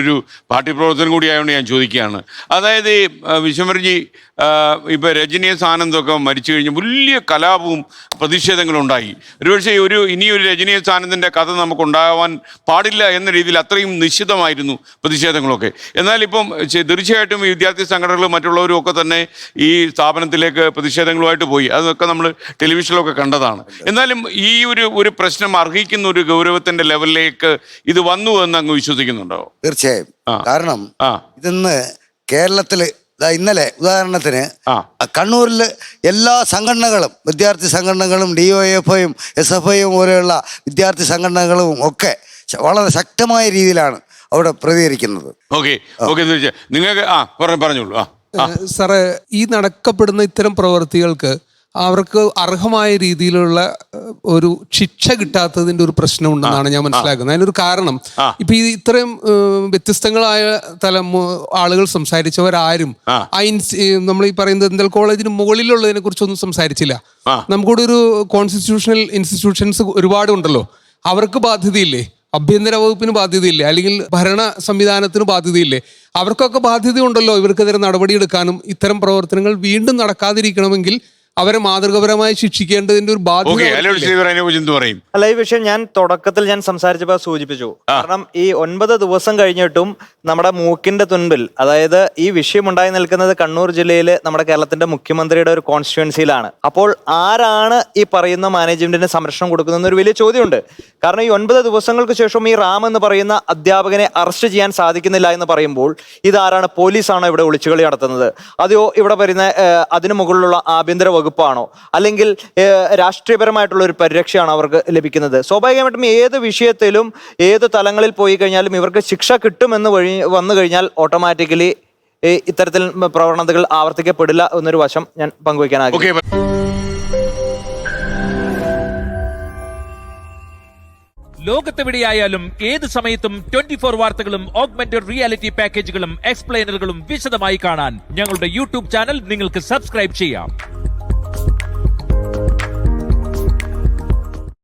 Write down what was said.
ഒരു പാർട്ടി പ്രവർത്തനം കൂടിയായതുകൊണ്ട് ഞാൻ ചോദിക്കുകയാണ്. അതായത് വിശ്വംഭരജി ഇപ്പോൾ രജനീസ് ആനന്ദൊക്കെ മരിച്ചു കഴിഞ്ഞ് വലിയ കലാപവും പ്രതിഷേധങ്ങളും ഉണ്ടായി. ഒരുപക്ഷെ ഇനിയൊരു രജനീസ് ആനന്ദിൻ്റെ കഥ നമുക്കുണ്ടാകാൻ പാടില്ല എന്ന രീതിയിൽ അത്രയും നിശ്ചിതമായിരുന്നു പ്രതിഷേധങ്ങളൊക്കെ. എന്നാൽ ഇപ്പം തീർച്ചയായിട്ടും ഈ വിദ്യാർത്ഥി സംഘടനകളും മറ്റുള്ളവരും ഒക്കെ തന്നെ ഈ സ്ഥാപനത്തിലേക്ക് പ്രതിഷേധങ്ങളുമായിട്ട് പോയി. അതൊക്കെ നമ്മൾ ടെലിവിഷനിലൊക്കെ കണ്ടതാണ്. എന്നാലും ഈ ഒരു പ്രശ്നം അർഹിക്കുന്ന ഒരു ഗൗരവത്തിൻ്റെ ലെവലിലേക്ക് ഇത് വന്നു എന്ന് അങ്ങ് വിശ്വസിക്കുന്നുണ്ടോ? തീർച്ചയായും. കാരണം ഇതിന്ന് കേരളത്തില് ഇന്നലെ ഉദാഹരണത്തിന് കണ്ണൂരിൽ എല്ലാ സംഘടനകളും, വിദ്യാർത്ഥി സംഘടനകളും DYFIയും SFIയും പോലെയുള്ള വിദ്യാർത്ഥി സംഘടനകളും ഒക്കെ വളരെ ശക്തമായ രീതിയിലാണ് അവിടെ പ്രതികരിക്കുന്നത്. നിങ്ങൾക്ക് പറഞ്ഞോളൂ. സാറേ, ഈ നടക്കപ്പെടുന്ന ഇത്തരം പ്രവൃത്തികൾക്ക് അവർക്ക് അർഹമായ രീതിയിലുള്ള ഒരു ശിക്ഷ കിട്ടാത്തതിന്റെ ഒരു പ്രശ്നമുണ്ടെന്നാണ് ഞാൻ മനസ്സിലാക്കുന്നത്. അതിനൊരു കാരണം, ഇപ്പൊ ഈ ഇത്രയും വ്യത്യസ്തങ്ങളായ ആളുകൾ സംസാരിച്ചവരാരും നമ്മൾ ഈ പറയുന്നത് ദന്തൽ കോളേജിന് മുകളിലുള്ളതിനെ കുറിച്ചൊന്നും സംസാരിച്ചില്ല. നമുക്കൂടെ ഒരു കോൺസ്റ്റിറ്റ്യൂഷണൽ ഇൻസ്റ്റിറ്റ്യൂഷൻസ് ഒരുപാട് ഉണ്ടല്ലോ, അവർക്ക് ബാധ്യതയില്ലേ? ആഭ്യന്തര വകുപ്പിന് ബാധ്യതയില്ലേ? അല്ലെങ്കിൽ ഭരണ സംവിധാനത്തിന് ബാധ്യതയില്ലേ? അവർക്കൊക്കെ ബാധ്യത ഉണ്ടല്ലോ ഇവർക്കെതിരെ നടപടിയെടുക്കാനും ഇത്തരം പ്രവർത്തനങ്ങൾ വീണ്ടും നടക്കാതിരിക്കണമെങ്കിൽ അവരെ മാതൃകപരമായി ശിക്ഷിക്കേണ്ടതിന്റെ ഒരു ബാധ്യത. അല്ല, ഈ വിഷയം ഞാൻ തുടക്കത്തിൽ സംസാരിച്ചപ്പോൾ സൂചിപ്പിച്ചു. കാരണം ഈ 9 ദിവസം കഴിഞ്ഞിട്ടും നമ്മുടെ മൂക്കിന്റെ തുൻപിൽ, അതായത് ഈ വിഷയം ഉണ്ടായി നിൽക്കുന്നത് കണ്ണൂർ ജില്ലയിലെ നമ്മുടെ കേരളത്തിന്റെ മുഖ്യമന്ത്രിയുടെ ഒരു കോൺസ്റ്റിറ്റ്യുവൻസിയിലാണ്. അപ്പോൾ ആരാണ് ഈ പറയുന്ന മാനേജ്മെന്റിന് സംരക്ഷണം കൊടുക്കുന്നതെന്ന് ഒരു വലിയ ചോദ്യമുണ്ട്. കാരണം ഈ 9 ദിവസങ്ങൾക്ക് ശേഷം ഈ റാം എന്ന് പറയുന്ന അധ്യാപകനെ അറസ്റ്റ് ചെയ്യാൻ സാധിക്കുന്നില്ല എന്ന് പറയുമ്പോൾ ഇതാരാണ്? പോലീസാണോ ഇവിടെ ഒളിച്ചുകളി നടത്തുന്നത്? അതെയോ ഇവിടെ പറയുന്ന അതിനു മുകളിലുള്ള ആഭ്യന്തര വകുപ്പാണോ? അല്ലെങ്കിൽ രാഷ്ട്രീയപരമായിട്ടുള്ള ഒരു പരിരക്ഷയാണ് അവർക്ക് ലഭിക്കുന്നത്? സ്വാഭാവികമായിട്ടും ഏത് വിഷയത്തിലും ഏത് തലങ്ങളിൽ പോയി കഴിഞ്ഞാലും ഇവർക്ക് ശിക്ഷ കിട്ടുമെന്ന് വന്നു കഴിഞ്ഞാൽ ഓട്ടോമാറ്റിക്കലി ഇത്തരത്തിൽ പ്രവണതകൾ ആവർത്തിക്കപ്പെടില്ല എന്നൊരു വശം ഞാൻ പങ്കുവയ്ക്കാൻ ആഗ്രഹിക്കുന്നു. ലോകത്തെവിടെയായാലും ഏത് സമയത്തും 24 വാർത്തകളും ഓഗ്മെന്റഡ് റിയാലിറ്റി പാക്കേജുകളും എക്സ്പ്ലെയിനറുകളും വിശദമായി കാണാൻ ഞങ്ങളുടെ YouTube ചാനൽ നിങ്ങൾക്ക് സബ്സ്ക്രൈബ് ചെയ്യാം.